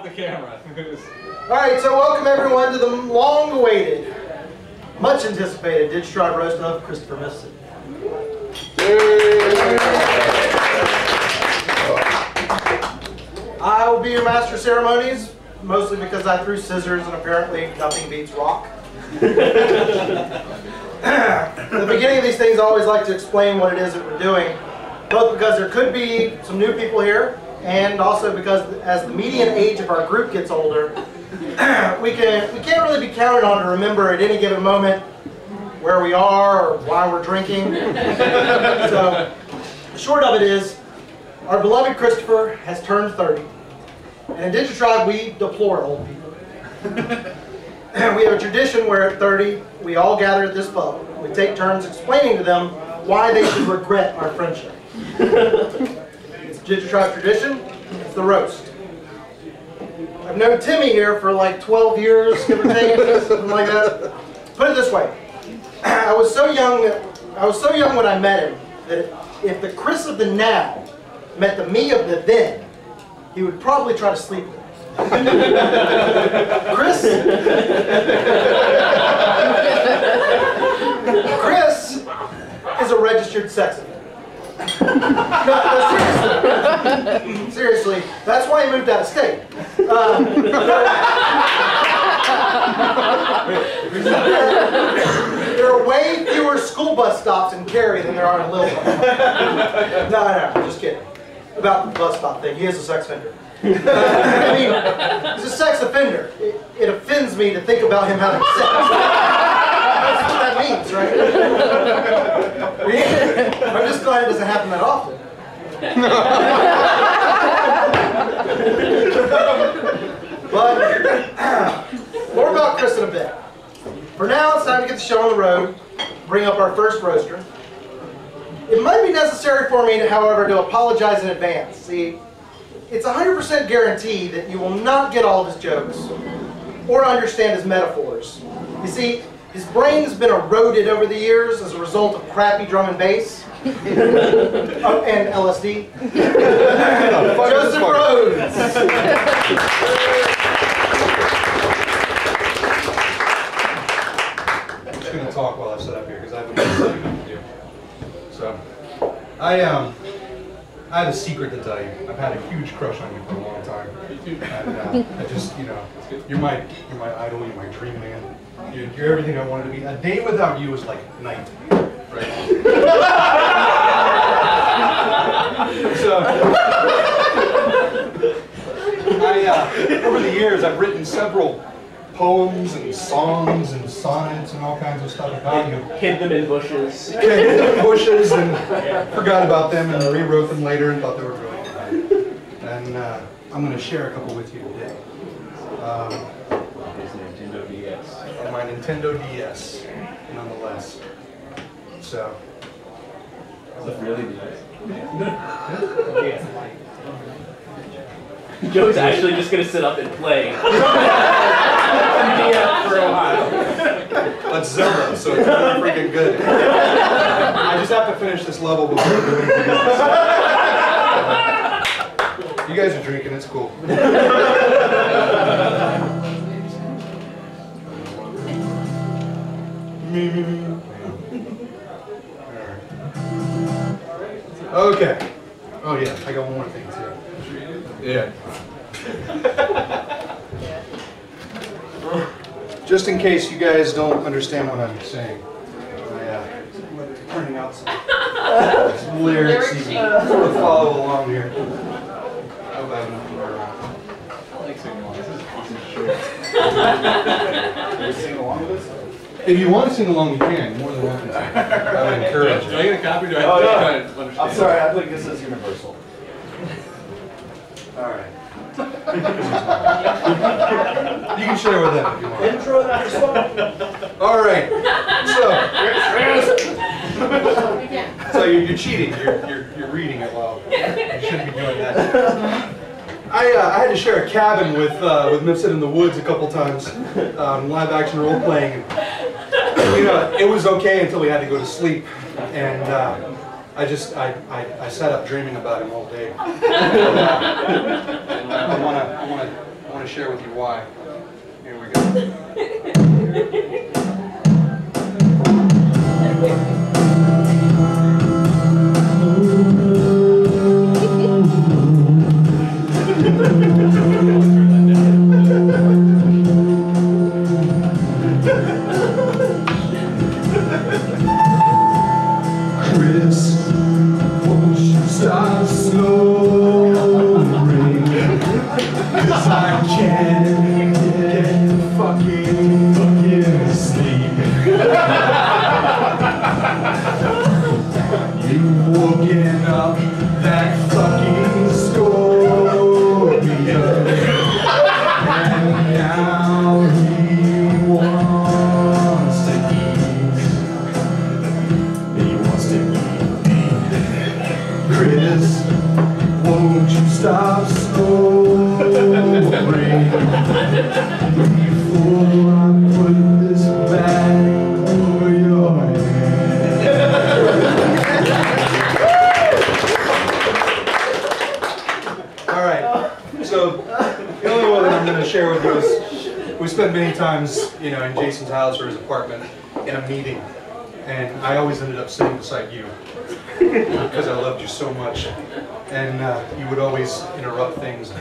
the camera. Alright, so welcome everyone to the long-awaited, much-anticipated DigiTribe roast of Christopher Mifsud. I will be your master of ceremonies, mostly because I threw scissors and apparently nothing beats rock. At the beginning of these things, I always like to explain what it is that we're doing, both because there could be some new people here, and also because as the median age of our group gets older, we can't really be counted on to remember at any given moment where we are or why we're drinking. So the short of it is, our beloved Christopher has turned 30. And in DigiTribe, we deplore old people. We have a tradition where at 30, we all gather at this pub. We take turns explaining to them why they should regret our friendship. It's a DigiTribe tradition. It's the roast. I've known Timmy here for like 12 years, give or take, something like that. Put it this way. I was so young when I met him that if the Chris of the now met the me of the then, he would probably try to sleep with me. Chris is a registered sex offender. No, seriously, that's why he moved out of state. There are way fewer school bus stops in Cary than there are in Little. No, just kidding. About the bus stop thing, he is a sex offender. I mean, he's a sex offender. It offends me to think about him having sex. That's what that means, right? I'm just glad it doesn't happen that often. But more about Chris in a bit. For now, it's time to get the show on the road, bring up our first roaster. It might be necessary for me, however, to apologize in advance. See, it's 100% guaranteed that you will not get all of his jokes or understand his metaphors. You see, his brain has been eroded over the years as a result of crappy drum and bass and LSD. Joseph Rhodes. I'm just going to talk while I sit up here because I have something to do. So, I have a secret to tell you. I've had a huge crush on you for a long time, and I just, you're my idol, you're my dream man. You're everything I wanted to be. A day without you is like night, right? So, over the years, I've written several poems and songs and sonnets and all kinds of stuff about you. Hid them in bushes. Hid them in bushes and forgot about them and rewrote them later and thought they were brilliant. And I'm going to share a couple with you today. His Nintendo DS. And my Nintendo DS, nonetheless. So. Is it really DS? Joe's actually just going to sit up and play. For a while. That's Zelda, so it's really freaking good. I just have to finish this level before we do anything else. You guys are drinking, it's cool. Okay. Oh yeah, I got one more thing too. Yeah. Just in case you guys don't understand what I'm saying, I'm turning out some lyrics and sort of follow along here. I hope I have enough to wear around. I like singing along. This is short. Can we sing along with this? If you want to sing along, you can. More than welcome to. I would encourage you. Do I get a copy? Do I have to understand? I'm sorry, I think this is universal. All right. You can share with them if you want. Intro that song. All right. So you're cheating. You're reading it well. You shouldn't be doing that. I had to share a cabin with Mifsud in the Woods a couple times, live action role playing. It was okay until we had to go to sleep, and I sat up dreaming about him all day. I want to to share with you why. Here we go. Chris, won't you stop snoring? 'Cause I can't get fucking sleep. You've woken up that fucking Scorpio, and now he wants to eat. He wants to eat me. Chris, won't you stop snoring before I put this bag over your head? All right. So the only one that I'm going to share with you is we spent many times, you know, in Jason's house or his apartment in a meeting, and I always ended up sitting beside you because I loved you so much, and you would always interrupt things.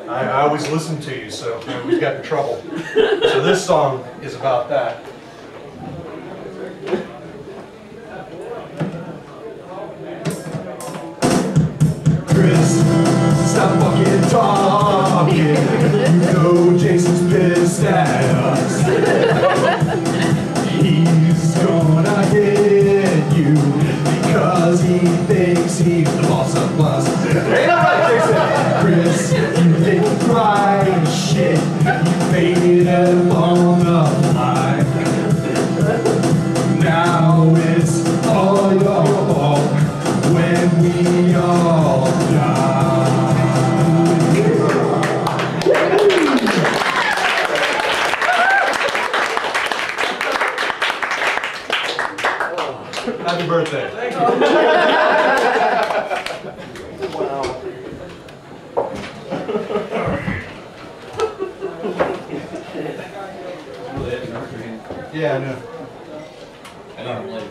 I always listened to you, so I always got in trouble. So this song is about that. Chris, stop fucking talking. You know Jason's pissed at us. He's gonna hit you because he thinks he's the boss of us. Ain't that right, Jason? Chris, you think you cry and shit. You faded on the fly. Now it's all your fault when we all die. Happy birthday. Yeah, I know. I don't like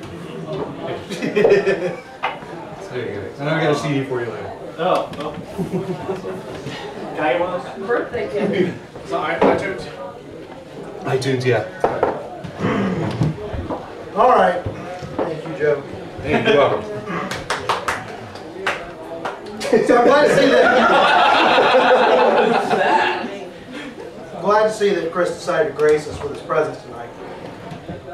There you go. And I got a CD for you later. Oh. Can I get one of those? Birthday gift. So iTunes? iTunes, yeah. All right. Thank you, Joe. Hey, you're welcome. So I'm glad to see that. Glad to see that Chris decided to grace us with his presence tonight.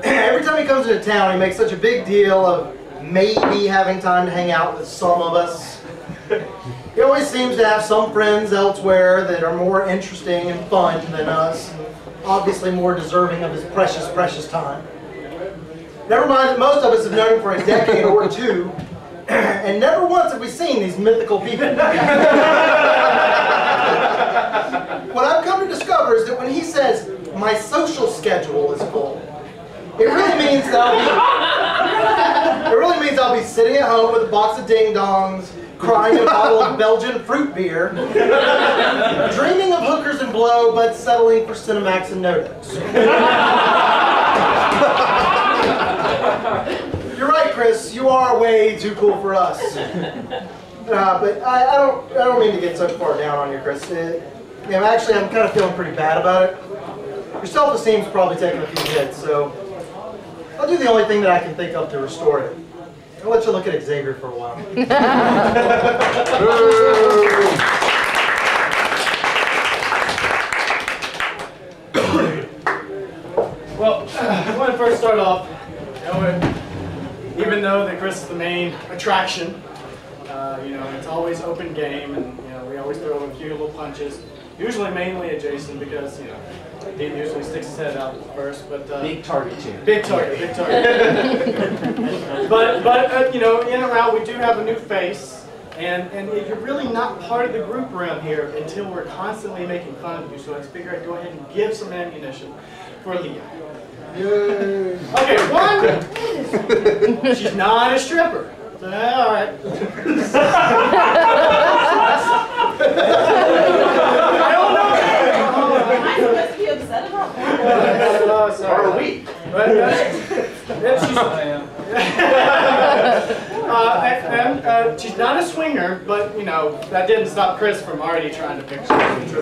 Every time he comes into town, he makes such a big deal of maybe having time to hang out with some of us. He always seems to have some friends elsewhere that are more interesting and fun than us, and obviously more deserving of his precious, precious time. Never mind that most of us have known him for a decade or two, and never once have we seen these mythical people. What I've come to discover is that when he says, my social schedule is full, it really means that I'll be sitting at home with a box of ding-dongs, crying a bottle of Belgian fruit beer, dreaming of hookers and blow, but settling for Cinemax and Nodex. You're right, Chris. You are way too cool for us. But I don't mean to get so far down on you, Chris. Actually, I'm kind of feeling pretty bad about it. Your self-esteem's probably taking a few hits, so I'll do the only thing that I can think of to restore it. I'll let you look at Xavier for a while. Well, I want to first start off, even though that Chris is the main attraction, it's always open game, and we always throw a few little punches. Usually mainly at Jason because he usually sticks his head out first. But big target too. Big target, big target. but in and around we do have a new face, and you're really not part of the group around here until we're constantly making fun of you. So I figured I'd go ahead and give some ammunition for Leah. Okay, one. She's not a stripper. So, all right. I don't know. that didn't stop Chris from already trying to pick shoes.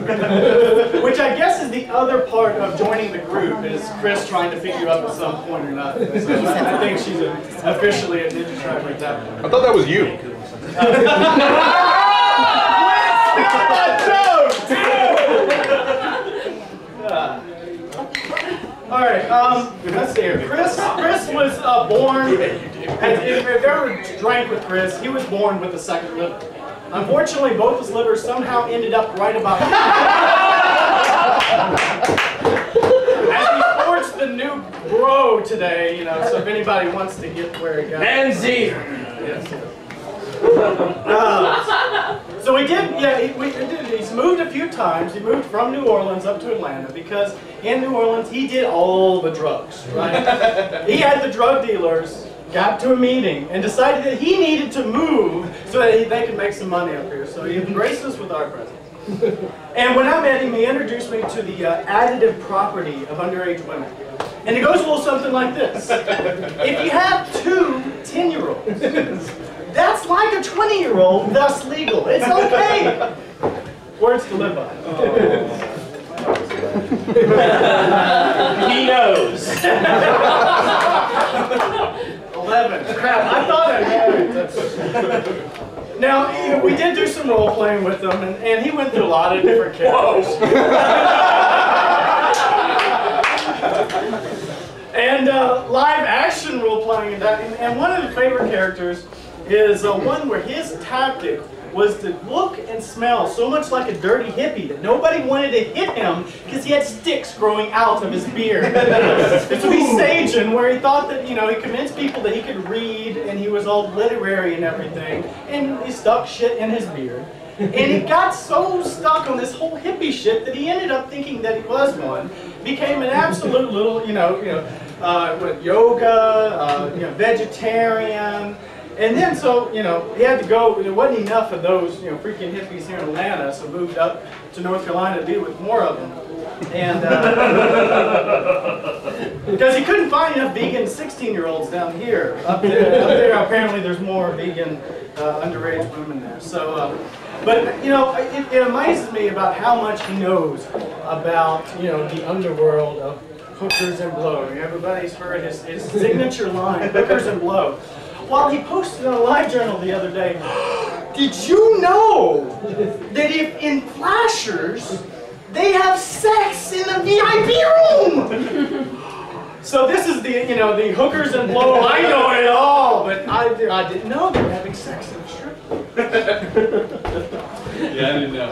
Which I guess is the other part of joining the group, is Chris trying to pick you up at some point or not. So I think she's officially a DigiTribe at that point. I thought that was you. All right, let's see here. Chris was born, if you've ever drank with Chris, he was born with a second liver. Unfortunately, both his livers somehow ended up right about here. As he forged the new bro today, so if anybody wants to get where he got Nancy! Yes. So we did, he's moved a few times. He moved from New Orleans up to Atlanta because in New Orleans he did all the drugs, right? He had the drug dealers, got to a meeting, and decided that he needed to move so that they could make some money up here. So he embraced us with our presence. And when I met him, he introduced me to the additive property of underage women. And it goes a little something like this. If you have two 10-year-olds, that's like a 20-year-old, thus legal. It's okay. Words to live by. He knows. 11. Crap, I thought I had it. Now, we did do some role playing with him, and he went through a lot of different characters. And live action role playing, and one of the favorite characters is one where his tactic was to look and smell so much like a dirty hippie that nobody wanted to hit him because he had sticks growing out of his beard. And so he's saging where he thought that, he convinced people that he could read and he was all literary and everything, and he stuck shit in his beard. And he got so stuck on this whole hippie shit that he ended up thinking that he was one, became an absolute little, with yoga, vegetarian. And then, so, he had to go, there wasn't enough of those, freaking hippies here in Atlanta, so moved up to North Carolina to be with more of them. And, because he couldn't find enough vegan 16-year-olds down here. Up there, apparently there's more vegan underage women there. So, but, it amazes me about how much he knows about, the underworld of hookers and blow. Everybody's heard his signature line, hookers and blow. Well, he posted on a live journal the other day, did you know that if in flashers, they have sex in the VIP room? So this is the, the hookers and blow, I know it all, but I didn't know they were having sex in the strip club. Yeah, I didn't know.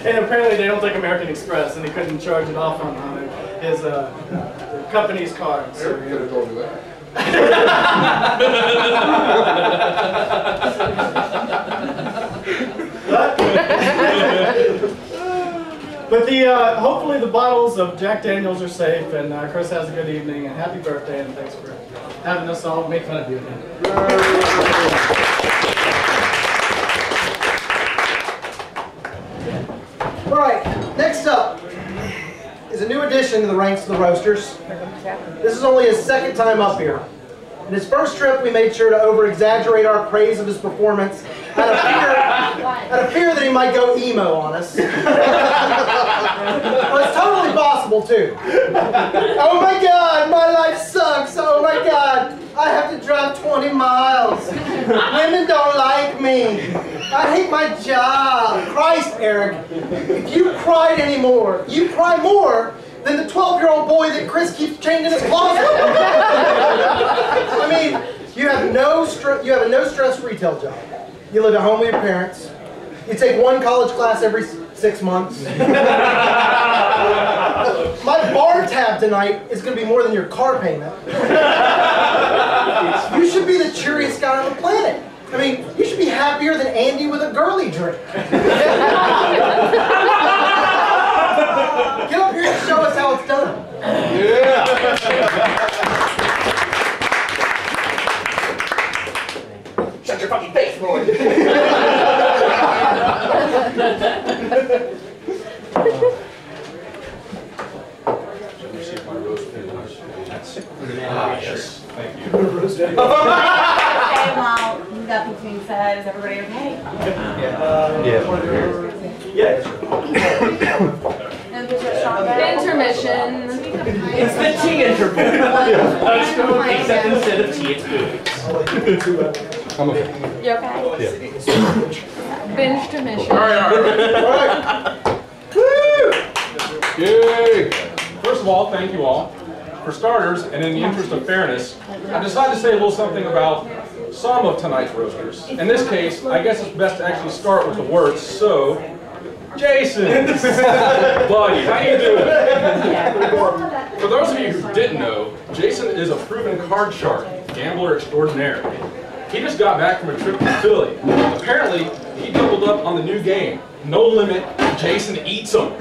And apparently they don't take American Express, and he couldn't charge it off on his company's card. So, Could have told me that. But hopefully the bottles of Jack Daniels are safe, and Chris has a good evening, and happy birthday, and thanks for having us all make fun of you again. All right, next up is a new addition to the ranks of the Roasters. This is only his second time up here. In his first trip, we made sure to over-exaggerate our praise of his performance out of fear that he might go emo on us. Well, it's totally possible, too. Oh my God, my life sucks. Oh my God, I have to drive 20 miles. Women don't like me. I hate my job. Christ, Eric, if you cried anymore, you cry more than the 12-year-old boy that Chris keeps chained in his closet. I mean, you have a no stress retail job. You live at home with your parents. You take one college class every 6 months. My bar tab tonight is going to be more than your car payment. You should be the cheeriest guy on the planet. I mean, you should be happier than Andy with a girly drink. Get up here and show us how it's done. Yeah. Shut your fucking face, boy. Yes. Thank you. Intermission. It's the tea interval. Except instead of tea, it's booze. I'm okay. You okay? Yeah. Binge intermission. All right. Yay! First of all, thank you all. For starters, and in the interest of fairness, I decided to say a little something about some of tonight's roasters. In this case, I guess it's best to actually start with the worst. So, Jason, buddy, how you doing? For those of you who didn't know, Jason is a proven card shark, gambler extraordinaire. He just got back from a trip to Philly. Apparently, he doubled up on the new game, No Limit, Jason Eats 'em.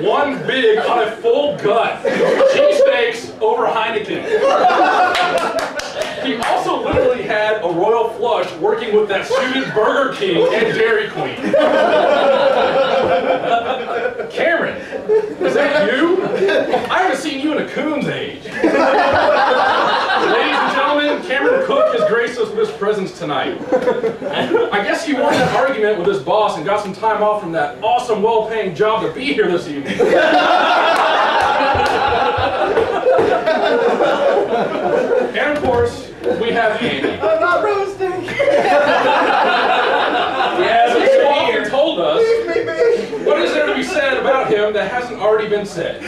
One big on a full gut. Cheesesteaks over Heineken. He also literally had a royal flush working with that suited Burger King and Dairy Queen. Cameron, is that you? I haven't seen you in a coon's age. Ladies and gentlemen, Cameron Cook has graced us with his presence tonight. I guess he won that argument with his boss and got some time off from that awesome, well-paying job to be here this evening. And of course, we have Andy. I'm not roasting. As he so often told us, what is there to be said about him that hasn't already been said?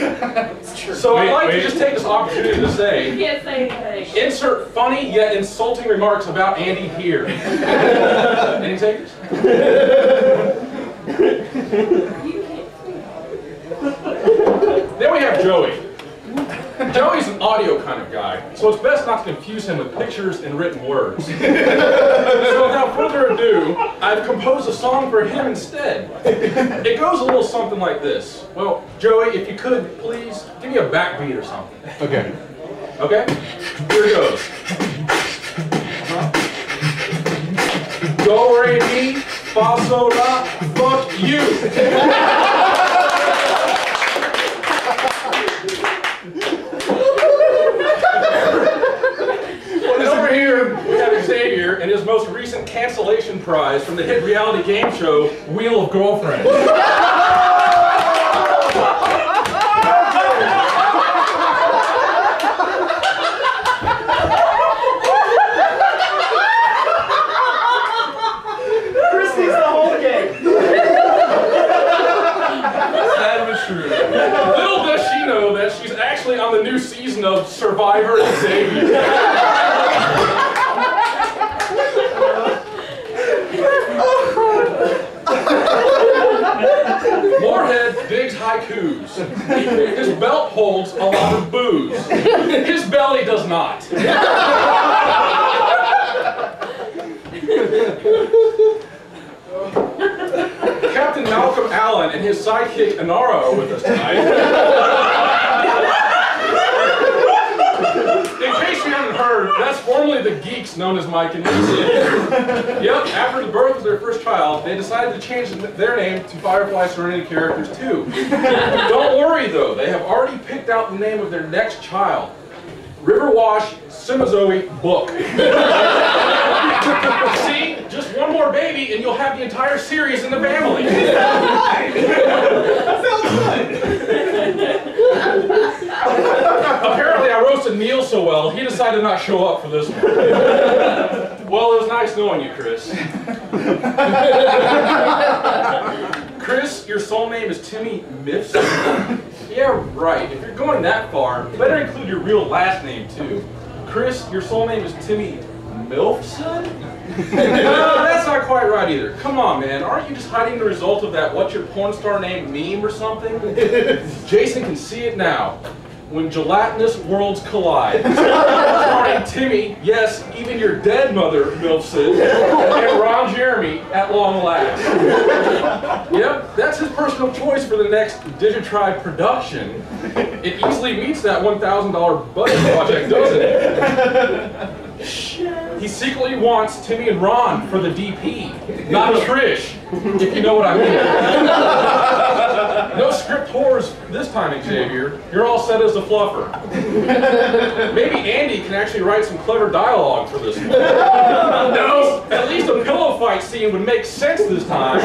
So I'd like to just take this opportunity to say, You can't say anything. insert funny yet insulting remarks about Andy here. Any takers? Then we have Joey. Joey's an audio kind of guy, so it's best not to confuse him with pictures and written words. So without further ado, I've composed a song for him instead. It goes a little something like this. Well, Joey, if you could, please give me a backbeat or something. Okay. Okay? Here it goes. Do, re, mi, fa, sol, la, fuck you. And over here, we have Xavier and his most recent cancellation prize from the hit reality game show, Wheel of Girlfriends. Christy's the whole game. That was true. Little does she know that she's actually on the new season of Survivor Xavier. Moorhead digs haikus. His belt holds a lot of booze. His belly does not. Captain Malcolm Allen and his sidekick Inara are with us tonight. In case you haven't heard, that's formerly the geeks known as Mike and Lisa. Yep, after the birth of their first child, they decided to change their name to Firefly Serenity characters too. Don't worry though, they have already picked out the name of their next child. Riverwash Simizoe Book. See, just one more baby and you'll have the entire series in the family. Apparently I roasted Neil so well, he decided not to show up for this one. Well, it was nice knowing you, Chris. Chris, your soul name is Timmy Mifsud? Yeah, right. If you're going that far, you better include your real last name, too. Chris, your soul name is Timmy Mifsud? No, that's not quite right either. Come on, man. Aren't you just hiding the result of that what's your porn star name meme or something? Jason can see it now. When gelatinous worlds collide. Starring Timmy, yes, even your dead mother, Mifsud, and Ron Jeremy at long last. Yep, that's his personal choice for the next DigiTribe production. It easily meets that $1,000 budget project, doesn't it? He secretly wants Timmy and Ron for the DP, not Trish, if you know what I mean. No script whores this time, Xavier. You're all set as a fluffer. Maybe Andy can actually write some clever dialogue for this one. No, at least a pillow fight scene would make sense this time.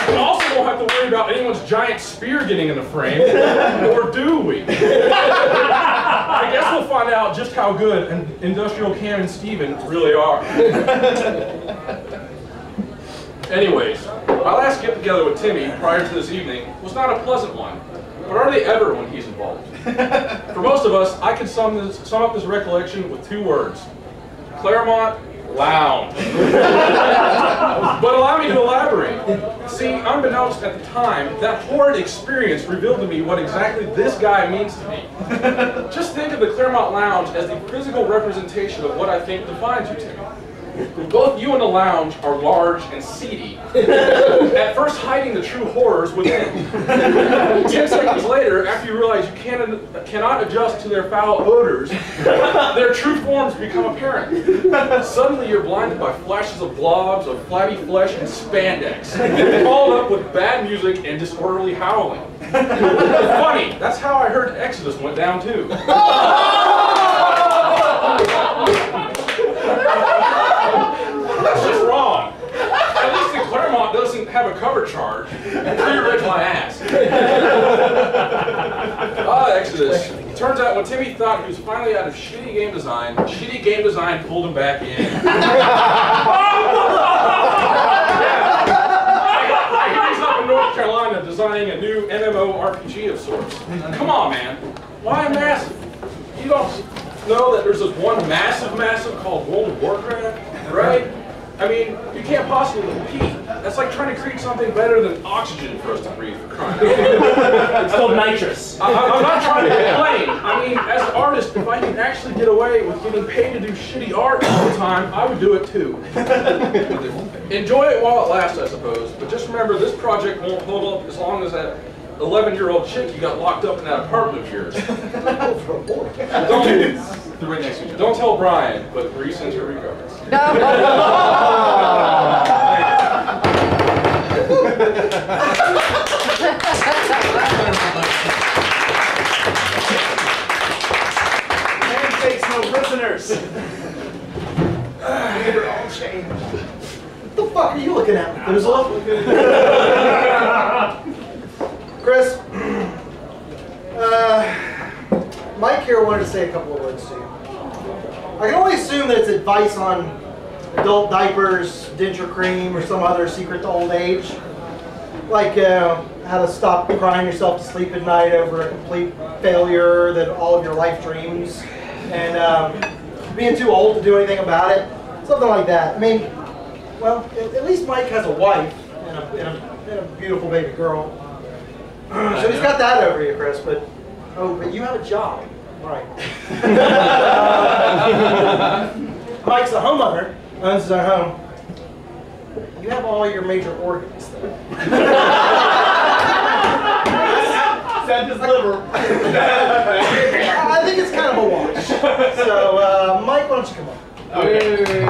We also won't have to worry about anyone's giant spear getting in the frame. Or do we? I guess we'll find out just how good Industrial Cam and Steven really are. Anyways, my last get-together with Timmy prior to this evening was not a pleasant one, but are they ever when he's involved? For most of us, I can sum up this recollection with 2 words. Claremont Lounge. But allow me to elaborate. See, unbeknownst at the time, that horrid experience revealed to me what exactly this guy means to me. Just think of the Claremont Lounge as the physical representation of what I think defines you, Timmy. Both you and the lounge are large and seedy, at first hiding the true horrors within. 10 seconds later, after you realize you cannot adjust to their foul odors, their true forms become apparent. Suddenly you're blinded by flashes of blobs of flabby flesh and spandex, followed up with bad music and disorderly howling. Funny, that's how I heard Exodus went down too. That's just wrong. At least the Claremont doesn't have a cover charge. Pre-reg my ass. Exodus. Turns out when Timmy thought he was finally out of shitty game design pulled him back in. I hear he's up in North Carolina designing a new MMORPG of sorts. Come on, man. Why massive? You don't know that there's this one massive called World of Warcraft, right? I mean, you can't possibly compete. That's like trying to create something better than oxygen for us to breathe, for crying out loud. It's called nitrous. I'm not trying to complain. I mean, as an artist, if I can actually get away with getting paid to do shitty art all the time, I would do it too. Enjoy it while it lasts, I suppose. But just remember, this project won't hold up as long as that 11-year-old chick you got locked up in that apartment of yours. Don't tell Brian, but Bree sends her regards. Man takes no prisoners. You're all changed. What the fuck are you looking at, Methuselah? Chris, Mike here wanted to say a couple of words to you. I can only assume that it's advice on adult diapers, denture cream, or some other secret to old age. Like how to stop crying yourself to sleep at night over a complete failure that all of your life dreams, and being too old to do anything about it. Something like that. I mean, well, at least Mike has a wife and a beautiful baby girl. So he's got that over you, Chris, but you have a job. Right. Mike's a homeowner, owns his own home. You have all your major organs, though. Except his liver. I think it's kind of a wash. So, Mike, why don't you come on? Okay.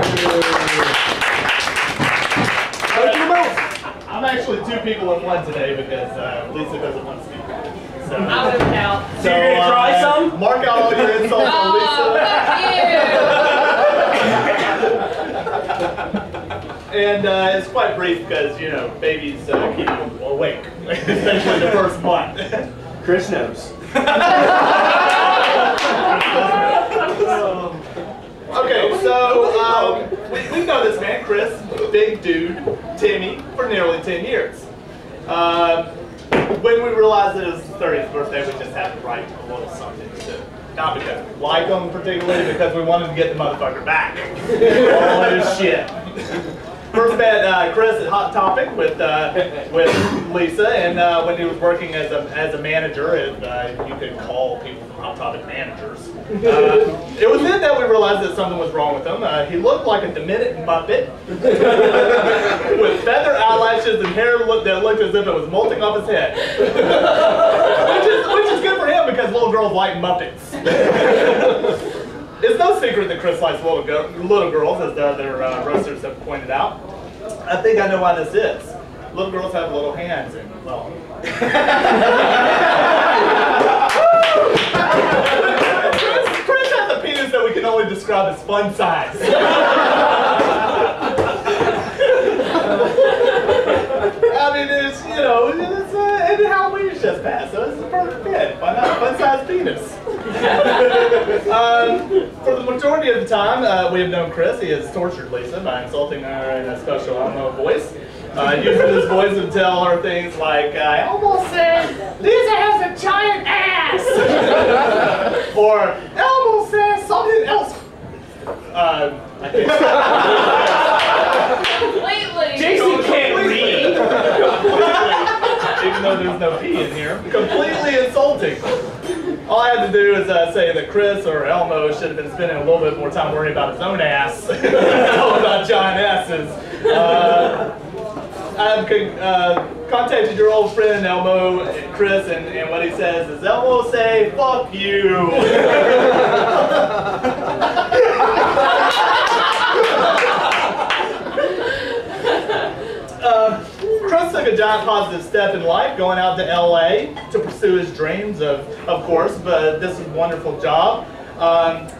I'm actually 2 people in one today because Lisa doesn't want to speak. So, I would count. so you're gonna try some? Mark out all your insults on Lisa. And it's quite brief because, you know, babies keep you awake, especially the first month. Chris knows. Okay, so we know this man, Chris, big dude, Timmy, for nearly 10 years. When we realized that it was his 30th birthday, we just had to write a little something to, not because we like him particularly, because we wanted to get the motherfucker back. All his shit. First met Chris at Hot Topic with Lisa, and when he was working as a manager, if you could call people from Hot Topic managers. It was then that we realized that something was wrong with him. He looked like a demented Muppet with feather eyelashes and hair that looked as if it was molting off his head. which is good for him because little girls like Muppets. It's no secret that Chris likes little girls, as the other roasters have pointed out. I think I know why this is. little girls have little hands, and well. Chris has a penis that we can only describe as fun size. I mean, it's, you know, and Halloween's just passed, so it's a perfect fit. Why not? Fun-sized penis. For the majority of the time, we have known Chris. He has tortured Lisa by insulting her in a special Elmo voice. Using his voice to tell her things like, I almost said, Lisa has a giant ass! Or, Elmo says something else. I can't Completely. Jason can't read. Even though there's no P in here. Completely insulting. All I had to do is say that Chris or Elmo should have been spending a little bit more time worrying about his own ass than about giant asses. I've contacted your old friend Elmo, Chris, and what he says is, Elmo say, fuck you. Chris took a giant positive step in life, going out to LA to pursue his dreams, of course, but this is a wonderful job.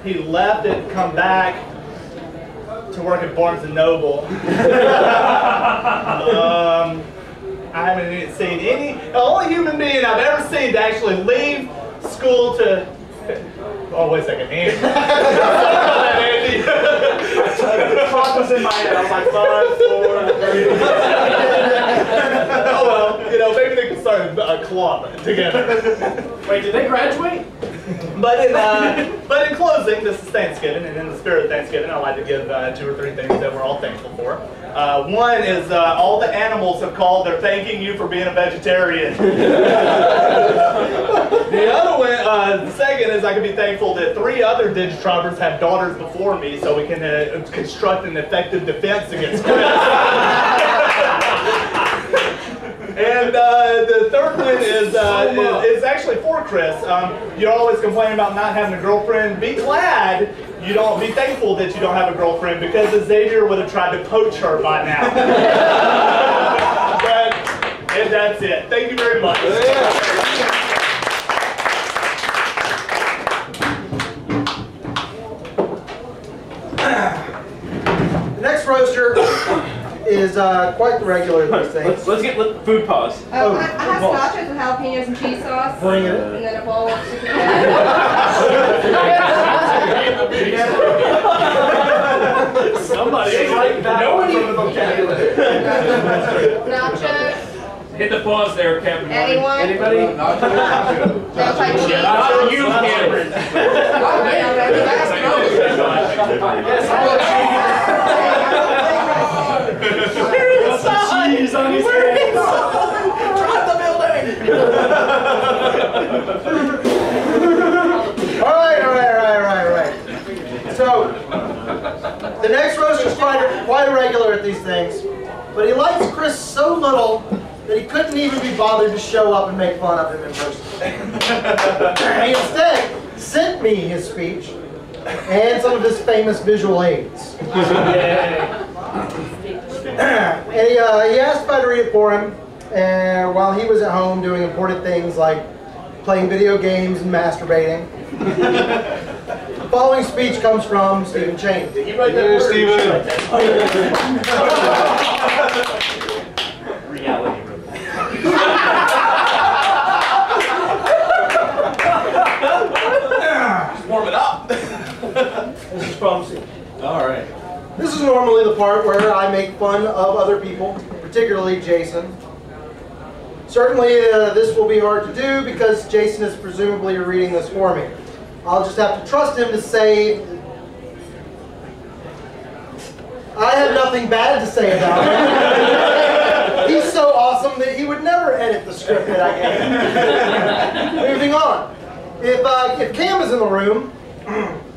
He left it, come back to work at Barnes & Noble. I haven't even seen the only human being I've ever seen to actually leave school to, oh wait a second, Andy. Andy. The clock was in my head, I was like 5, 4, 3. Oh well, you know, maybe they could start a club together. Wait, did they graduate? But in closing, this is Thanksgiving, and in the spirit of Thanksgiving, I'd like to give 2 or 3 things that we're all thankful for. One is all the animals have called. They're thanking you for being a vegetarian. The other one, the second is I can be thankful that 3 other DigiTribers had daughters before me, so we can construct an effective defense against Chris. And the third one is actually for Chris. You're always complaining about not having a girlfriend. Be glad you don't. Be thankful that you don't have a girlfriend, because Xavier would have tried to poach her by now. And that's it. Thank you very much. The next roaster is quite the regular of these things. Let's get food pause. I have nachos with jalapenos and cheese sauce. Bring it. And then a bowl of chicken. Somebody like that. Nobody from the vocabulary. Nachos. Hit the pause there, Captain. Anyone? Anybody? They'll like cheese. Not you, Cameron. Cheese on his hands. Drive the building. All right. So, the next roaster is quite irregular at these things, but he likes Chris so little that he couldn't even be bothered to show up and make fun of him in person. He instead sent me his speech and some of his famous visual aids. And he asked if I'd read it for him while he was at home doing important things like playing video games and masturbating. The following speech comes from Stephen Cheney. Did you write that word? Stephen. Reality. Just warm it up. This is from Stephen. All right. This is normally the part where I make fun of other people, particularly Jason. Certainly this will be hard to do because Jason is presumably reading this for me. I'll just have to trust him to say, I have nothing bad to say about him. He's so awesome that he would never edit the script that I gave him. Moving on. If Cam is in the room,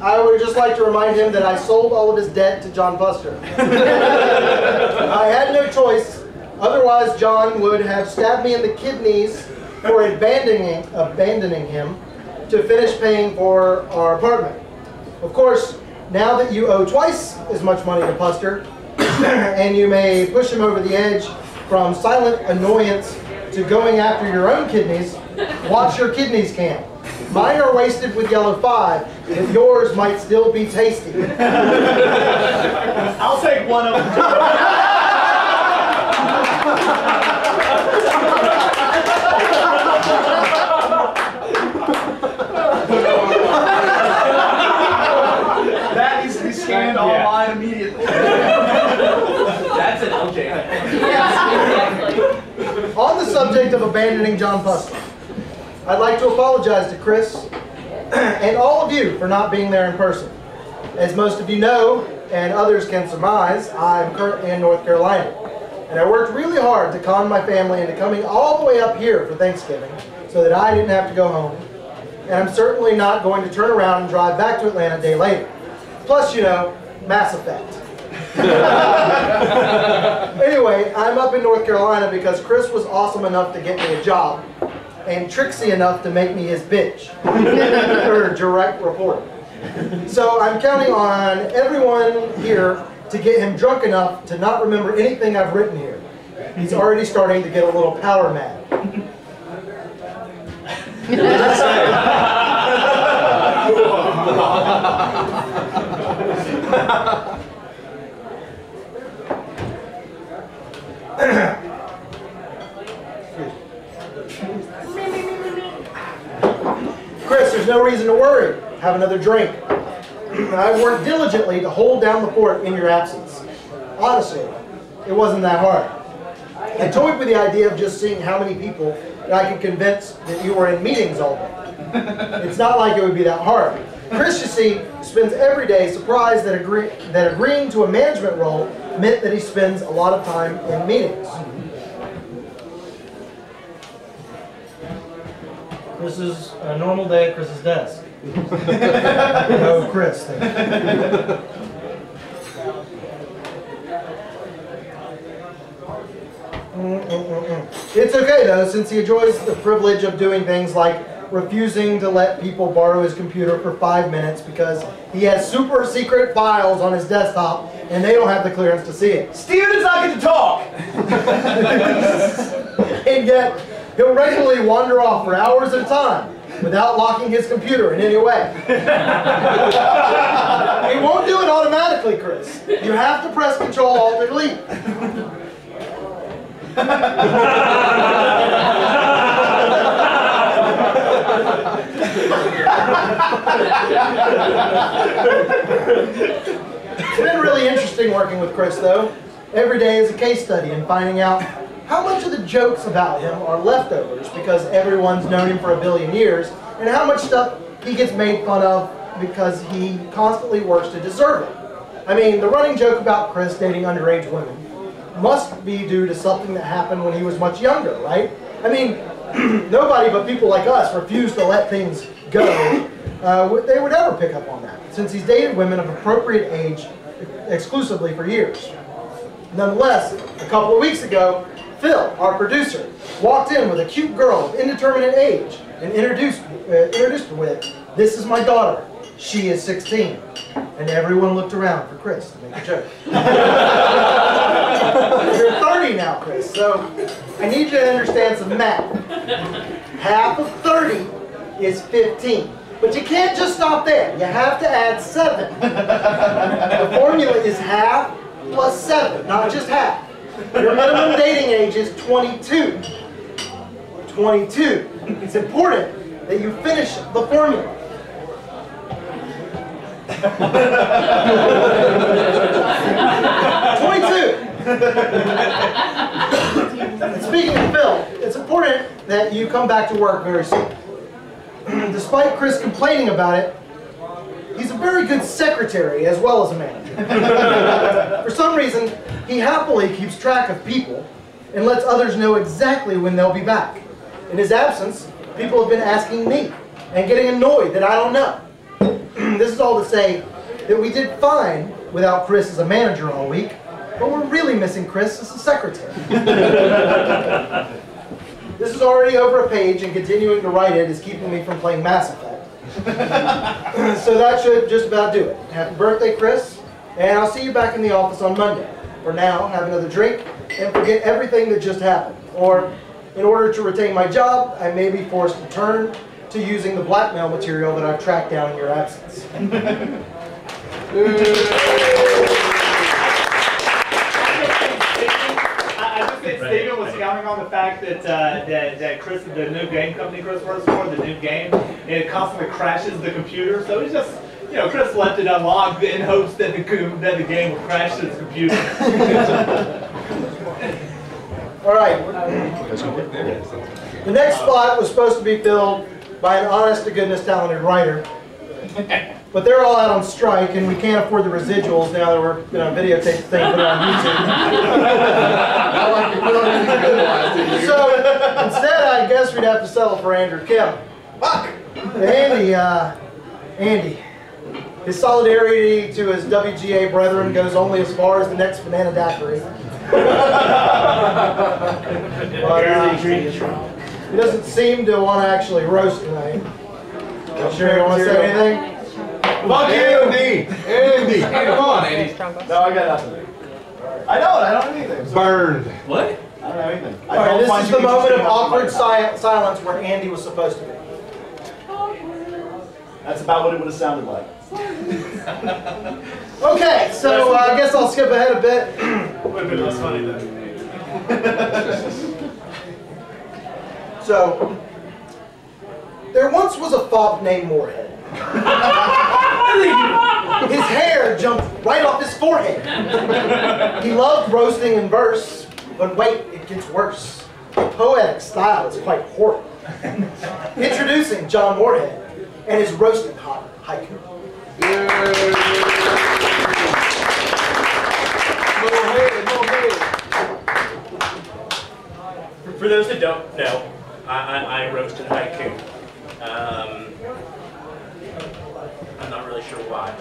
I would just like to remind him that I sold all of his debt to John Buster. I had no choice. Otherwise, John would have stabbed me in the kidneys for abandoning him to finish paying for our apartment. Of course, now that you owe twice as much money to Buster, and you may push him over the edge from silent annoyance to going after your own kidneys, watch your kidneys can. Mine are wasted with yellow 5, but yours might still be tasty. I'll take one of them. That needs to be scanned online immediately. That's an LJ. Yes, exactly. On the subject of abandoning John Puster, I'd like to apologize to Chris and all of you for not being there in person. As most of you know, and others can surmise, I'm currently in North Carolina. And I worked really hard to con my family into coming all the way up here for Thanksgiving so that I didn't have to go home. And I'm certainly not going to turn around and drive back to Atlanta a day later. Plus, you know, Mass Effect. Anyway, I'm up in North Carolina because Chris was awesome enough to get me a job and tricksy enough to make me his bitch, or direct report. So I'm counting on everyone here to get him drunk enough to not remember anything I've written here. He's already starting to get a little power mad. Chris, there's no reason to worry. Have another drink. I worked diligently to hold down the fort in your absence. Honestly, it wasn't that hard. I toyed with the idea of just seeing how many people that I could convince that you were in meetings all day. It's not like it would be that hard. Chris, you see, spends every day surprised that agreeing to a management role meant that he spends a lot of time in meetings. This is a normal day at Chris's desk. Oh, Chris. Thank you. It's okay though, since he enjoys the privilege of doing things like refusing to let people borrow his computer for 5 minutes because he has super secret files on his desktop and they don't have the clearance to see it. Steven does not get to talk. And yet, he'll regularly wander off for hours at a time without locking his computer in any way. He won't do it automatically, Chris. You have to press Control-Alt-Delete. It's been really interesting working with Chris, though. Every day is a case study in finding out how much of the jokes about him are leftovers because everyone's known him for a billion years, and how much stuff he gets made fun of because he constantly works to deserve it. I mean, the running joke about Chris dating underage women must be due to something that happened when he was much younger, right? I mean, nobody but people like us refuse to let things go. They would ever pick up on that, since he's dated women of appropriate age exclusively for years. Nonetheless, a couple of weeks ago, Phil, our producer, walked in with a cute girl of indeterminate age and introduced her with, "This is my daughter. She is 16. And everyone looked around for Chris to make a joke. You're 30 now, Chris, so I need you to understand some math. Half of 30 is 15. But you can't just stop there. You have to add 7. The formula is half plus 7, not just half. Your minimum dating age is 22. 22. It's important that you finish the formula. 22. And speaking of Phil, it's important that you come back to work very soon. Despite Chris complaining about it, he's a very good secretary as well as a manager. For some reason, he happily keeps track of people and lets others know exactly when they'll be back. In his absence, people have been asking me and getting annoyed that I don't know. This is all to say that we did fine without Chris as a manager all week, but we're really missing Chris as a secretary. This is already over a page, and continuing to write it is keeping me from playing Mass Effect. So that should just about do it. Happy birthday, Chris, and I'll see you back in the office on Monday. For now, have another drink, and forget everything that just happened. Or, in order to retain my job, I may be forced to turn to using the blackmail material that I've tracked down in your absence. I just think Steven was counting on the fact that that Chris, the new game company Chris works for, the new game, it constantly crashes the computer. So he's just, you know, Chris left it unlocked in hopes that the game will crash his computer. All right. The next spot was supposed to be filled by an honest-to-goodness talented writer. But they're all out on strike, and we can't afford the residuals now that we're videotape the thing and put it on YouTube. So instead, I guess we'd have to settle for Andrew Kim. Fuck! Andy. His solidarity to his WGA brethren goes only as far as the next banana daiquiri. But, he doesn't seem to want to actually roast tonight. You sure you don't want to say anything? Fuck you, Andy! Andy! Come on, Andy. No, I got nothing. I don't have anything. Burned. What? I don't have anything. All right, this is the moment of awkward silence where Andy was supposed to be. That's about what it would have sounded like. Okay, so I guess I'll skip ahead a bit. Would have been less funny though. So, there once was a fop named Moorhead. His hair jumped right off his forehead. He loved roasting in verse, but wait, it gets worse. The poetic style is quite horrible. Introducing John Moorhead and his roasting hot haiku. For those that don't know, I roasted haiku. I'm not really sure why.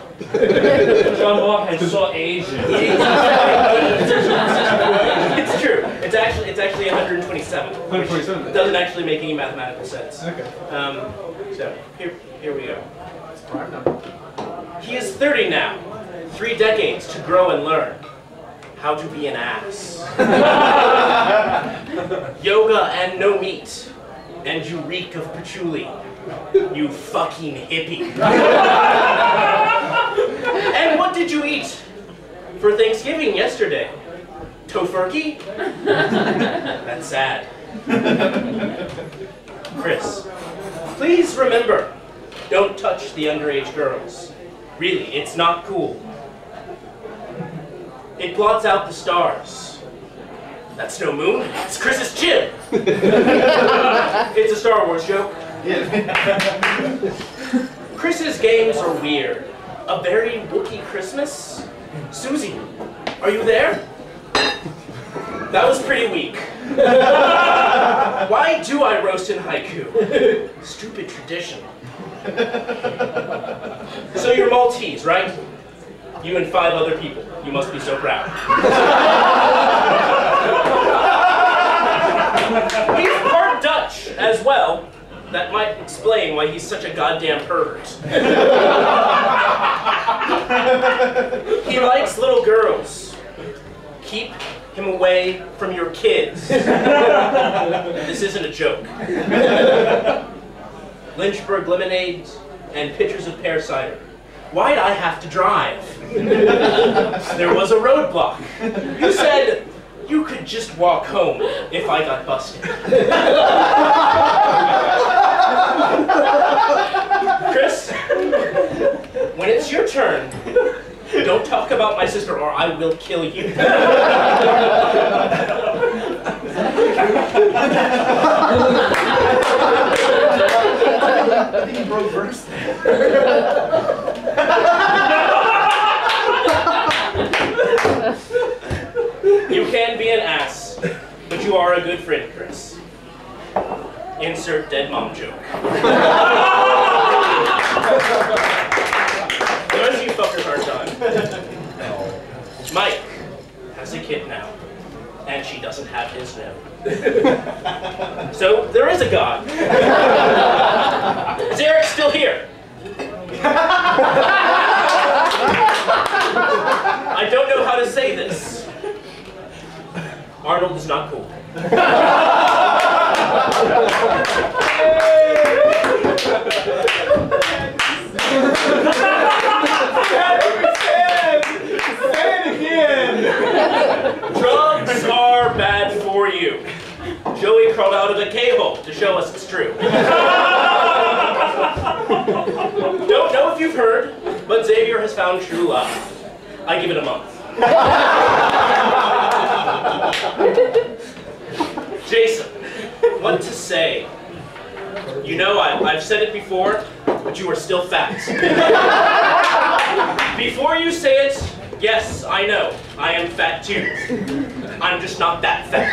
John Moorhead is so Asian. It's true. It's actually 127. 127. It doesn't actually make any mathematical sense. Okay. So here we go. He is 30 now. 3 decades to grow and learn how to be an ass. Yoga and no meat, and you reek of patchouli. You fucking hippie. And what did you eat for Thanksgiving yesterday? Tofurkey? That's sad. Chris, please remember, don't touch the underage girls. Really, it's not cool. It blots out the stars. That's no moon, it's Chris's chin. It's a Star Wars joke. Chris's games are weird. A very Wookiee Christmas? Susie, are you there? That was pretty weak. Why do I roast in haiku? Stupid tradition. So you're Maltese, right? You and 5 other people. You must be so proud. He's part Dutch as well. That might explain why he's such a goddamn pervert. He likes little girls. Keep him away from your kids. This isn't a joke. Lynchburg lemonades and pitchers of pear cider. Why'd I have to drive? There was a roadblock. You said you could just walk home if I got busted. Chris, when it's your turn, don't talk about my sister or I will kill you. I think he broke verse there. You can be an ass, but you are a good friend, Chris. Insert dead mom joke. The rest of you fuckers are done. Mike has a kid now, and she doesn't have his now. So there is a God. Is Eric still here? I don't know how to say this. Say it again. Drugs are bad for you. Joey crawled out of the K-hole to show us it's true. Don't know if you've heard, but Xavier has found true love. I give it a month. Jason, what to say? You know, I've said it before, but you are still fat. Before you say it, yes, I know, I am fat too. I'm just not that fat.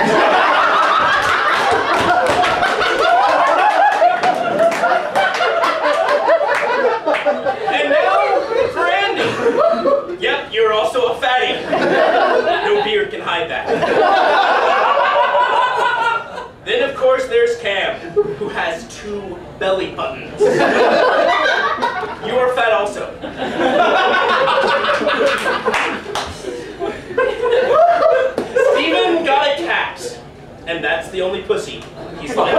And now, for Andy. Yep, you're also a fatty. No beard can hide that. Then, of course, there's Cam, who has 2 belly buttons. You are fat also. Steven got a cat, and that's the only pussy he's like.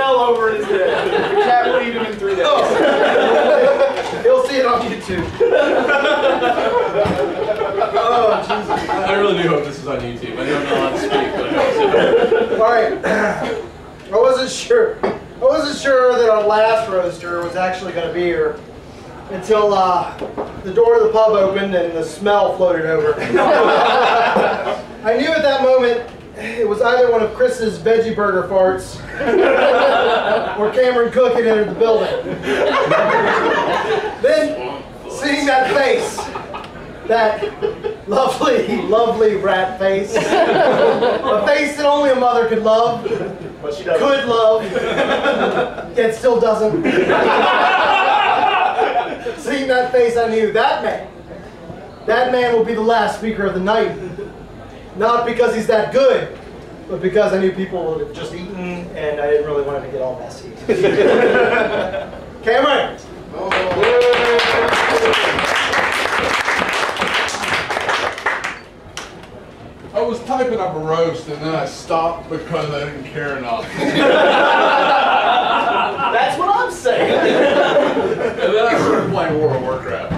Over his head. The cat will eat him in 3 days. He'll see it on YouTube. Oh, Jesus. I really do hope this is on YouTube. I don't know how to speak, but I hope so. All right. I wasn't sure that our last roaster was actually going to be here until the door of the pub opened and the smell floated over. I knew at that moment it was either one of Chris's veggie burger farts or Cameron Cook had entered the building. Then, seeing that face, that lovely, lovely rat face, a face that only a mother could love, could love, yet still doesn't. Seeing that face, I knew that man will be the last speaker of the night. Not because he's that good, but because I knew people would have just eaten and I didn't really want him to get all messy. Cameron! I was typing up a roast and then I stopped because I didn't care enough. That's what I'm saying. And then I started playing World of Warcraft.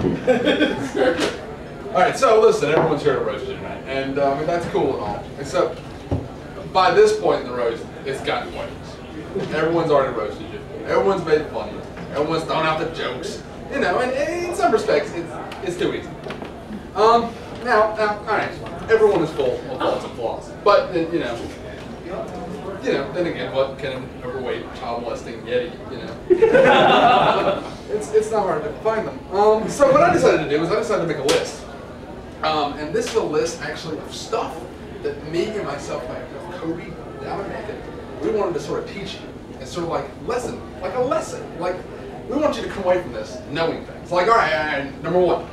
Alright, so listen, everyone's here to roast you tonight. And I mean, that's cool and all. Except, by this point in the roast, it's gotten pointless. Everyone's already roasted you. Everyone's made fun of you. Everyone's thrown out the jokes. You know, and in some respects, it's too easy. Now, alright, everyone is full of faults and flaws. But, you know, then again, what can an overweight, child molesting yeti, you know? It's not hard to find them. So what I decided to do is I decided to make a list. And this is a list actually of stuff that me and myself, like Cody, down in Macon, we wanted to sort of teach you. It's sort of like a lesson. Like, we want you to come away from this knowing things. Like, all right, number 1,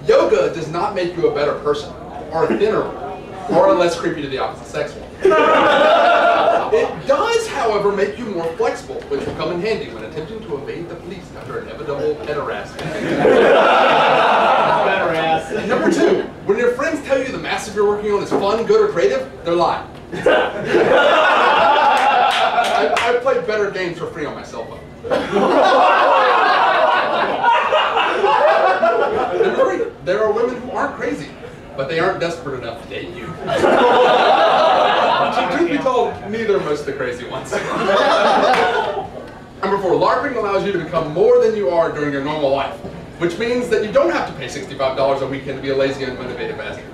yoga does not make you a better person, or a thinner one, or a less creepy to the opposite sex one. It does, however, make you more flexible, which will come in handy when attempting to evade the police after an inevitable pederast. Number 2, when your friends tell you the massive you're working on is fun, good, or creative, they're lying. I played better games for free on my cell phone. Number 3, there are women who aren't crazy, but they aren't desperate enough to date you. Truth be told, neither are most of the crazy ones. Number 4, LARPing allows you to become more than you are during your normal life, which means that you don't have to pay $65 a weekend to be a lazy, unmotivated bastard.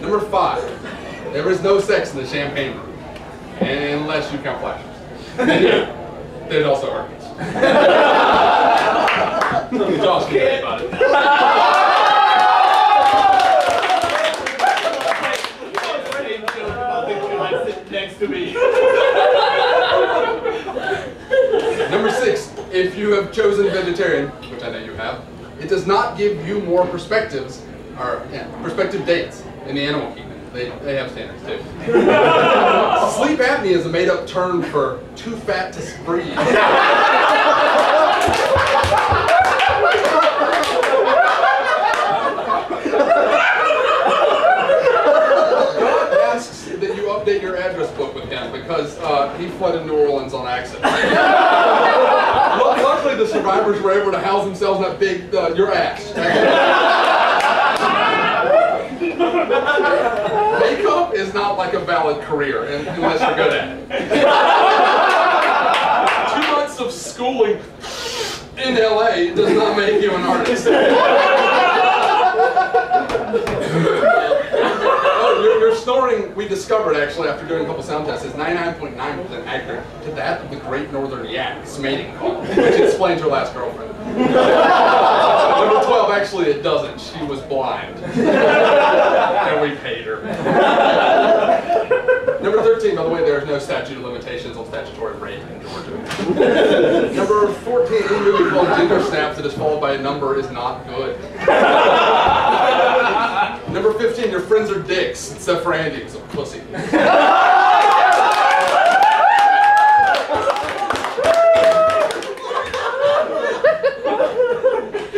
Number 5, there is no sex in the champagne room, unless you count flashes. And yeah, there's also herpes. Josh can tell you about it. Next to me. Number 6, if you have chosen vegetarian, which I know you have, it does not give you more perspectives, or prospective dates. in the animal kingdom. They have standards too. Sleep apnea is a made-up term for too fat to breathe. God asks that you update your address book with him because he flooded New Orleans on accident. Luckily, the survivors were able to house themselves in that big, your ass. Makeup is not like a valid career unless you're good at it. 2 months of schooling in LA does not make you an artist. Your snoring, we discovered actually after doing a couple sound tests, is 99.9% accurate to that of the Great Northern Yak's mating call, which explains her last girlfriend. Number 12, actually it doesn't. She was blind. And we paid her. Number 13, by the way, there's no statute of limitations on statutory rape in Georgia. Number 14, any movie called Ginger Snaps that is followed by a number is not good. Number 15, your friends are dicks, except for Andy, who's a pussy.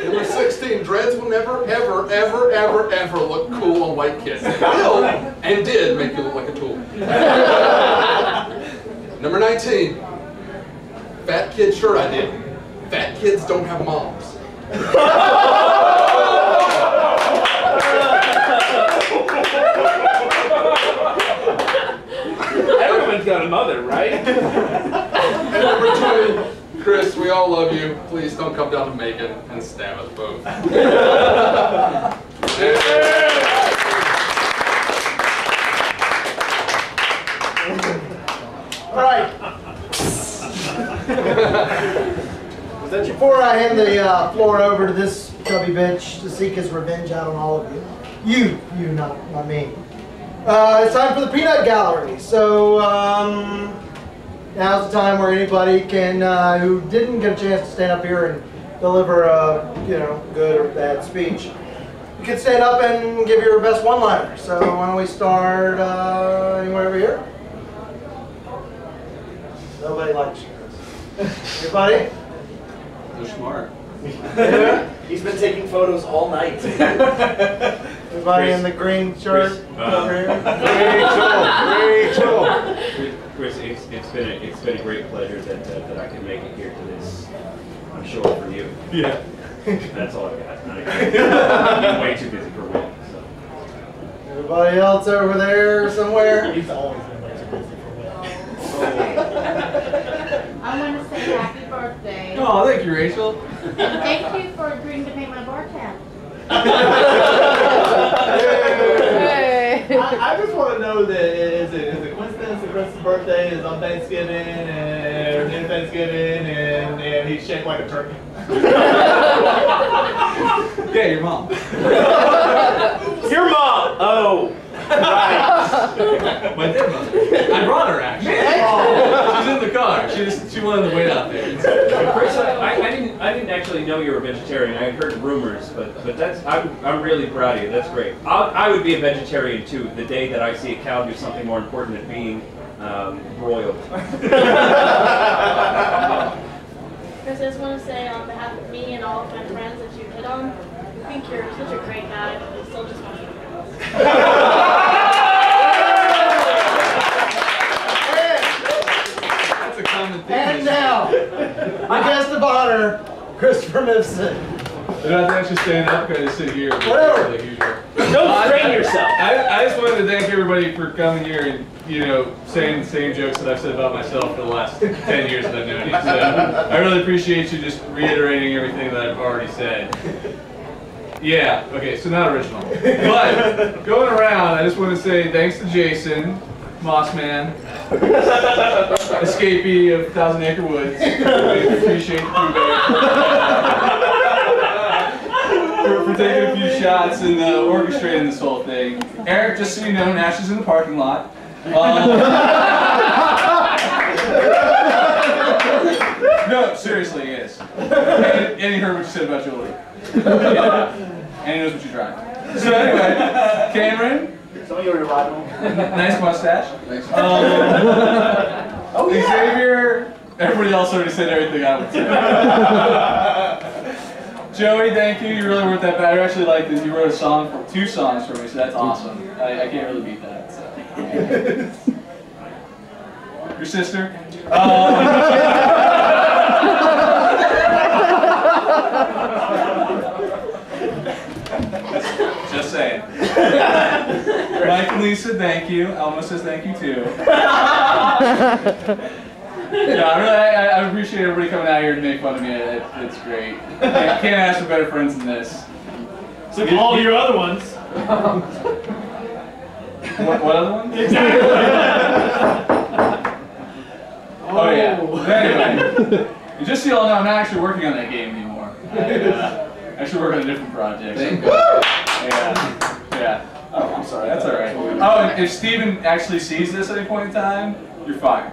Number 16, dreads will never, ever, ever, ever, ever look cool on white kids. They will, and did, make you look like a tool. Number 19, fat kid shirt idea. Fat kids don't have moms. Everyone's got a mother, right? And number 20, Chris, we all love you. Please don't come down to Macon and stab us both. All right. Before I hand the floor over to this chubby bitch to seek his revenge out on all of you. You, not me. It's time for the Peanut Gallery. So now's the time where anybody can, who didn't get a chance to stand up here and deliver a, good or bad speech, you can stand up and give your best one-liner. So why don't we start anywhere over here? Nobody likes you. Anybody? They're smart. He's been taking photos all night. Everybody in the green shirt over here? Rachel. Chris, it's been a great pleasure that I can make it here to this. I'm sure for you. Yeah. That's all I've got. I'm way too busy for work. So. Everybody else over there somewhere? He's always been way too busy for I want to say happy birthday. Oh, thank you, Rachel. And thank you for agreeing to paint my bar tab. I just want to know that is it coincidence that Chris's birthday is on Thanksgiving or near Thanksgiving and he's shaped like a turkey? Yeah, your mom. Your mom! Oh, right. My dead mother. I brought her actually. She's in the car. She wanted to wait out there. Chris, I didn't actually know you were a vegetarian. I heard rumors, but that's I'm really proud of you. That's great. I would be a vegetarian too the day that I see a cow do something more important than being broiled. Chris, I just want to say on behalf of me and all of my friends that you hit on, I think you're such a great guy, but you still just want to be girls. That's a common thing. And now, my guest of honor, Christopher Mifsud. I don't have to actually stand up because I just sit here. Whatever. Like usual. Don't strain yourself. I just wanted to thank everybody for coming here and saying the same jokes that I've said about myself for the last 10 years that I've known you. So I really appreciate you just reiterating everything that I've already said. Yeah, okay, so not original. But going around, I just want to say thanks to Jason, Mossman, escapee of Thousand Acre Woods. We appreciate the for taking a few shots and orchestrating this whole thing. Eric, just so you know, Nash is in the parking lot. No, seriously, he is. And he heard what you said about Julie. And he knows what you're trying. So anyway, Cameron, Some of your rival. Nice mustache. Thanks. Oh, yeah. Xavier. Everybody else already said everything I would say. Joey, thank you. You really weren't that bad. I actually like this. You wrote a song for 2 songs for me, so that's awesome. I can't really beat that. So. Your sister. Just saying. Mike and Lisa, thank you. Elma says thank you too. Yeah, I appreciate everybody coming out here to make fun of me. It's great. Can't ask for better friends than this. So all your other ones. What other ones? Exactly. Oh yeah. But anyway, just so you all know, I'm not actually working on that game anymore. I actually work on a different project. Thank God. Yeah. Oh, I'm sorry. That's all right. Oh, and if Steven actually sees this at any point in time, you're fired.